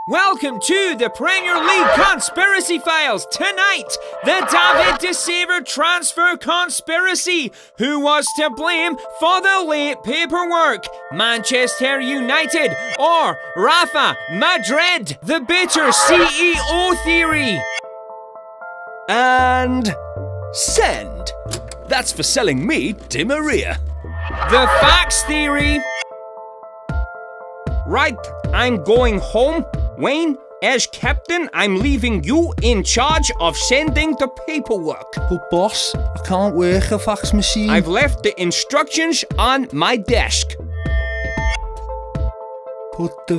Welcome to the Premier League Conspiracy Files. Tonight, the David de Silva transfer conspiracy. Who was to blame for the late paperwork? Manchester United or Rafa Madrid? The bitter CEO theory. And send. That's for selling me Di Maria. The facts theory. Right, I'm going home. Wayne, as captain, I'm leaving you in charge of sending the paperwork. But boss, I can't work a fax machine. I've left the instructions on my desk. Put the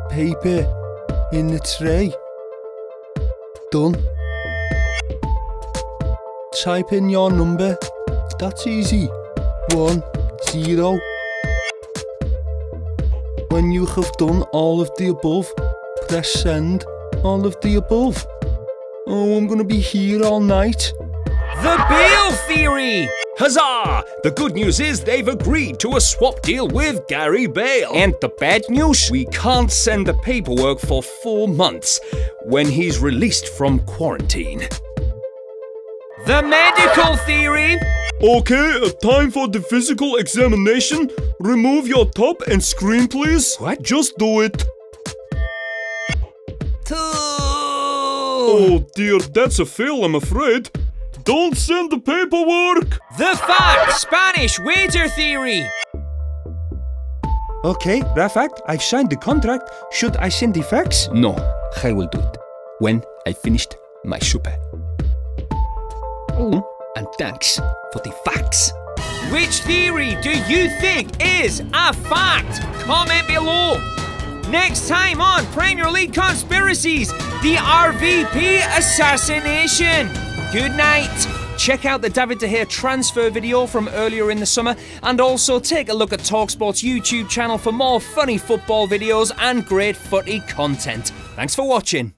paper in the tray. Done. Type in your number. That's easy. 1, 0. When you have done all of the above, press send all of the above. Oh, I'm gonna be here all night. The Bale theory! Huzzah! The good news is they've agreed to a swap deal with Gary Bale. And the bad news? We can't send the paperwork for 4 months when he's released from quarantine. The medical theory! Okay, time for the physical examination. Remove your top and screen, please. What? Just do it. Oh dear, that's a fail, I'm afraid. Don't send the paperwork. The fact Spanish waiter theory. Okay, Rafa, I've signed the contract. Should I send the fax? No, I will do it when I finished my super. And thanks for the facts. Which theory do you think is a fact? Comment below. Next time on Premier League Conspiracies, the RVP assassination. Good night. Check out the David De Gea transfer video from earlier in the summer, and also take a look at TalkSport's YouTube channel for more funny football videos and great footy content. Thanks for watching.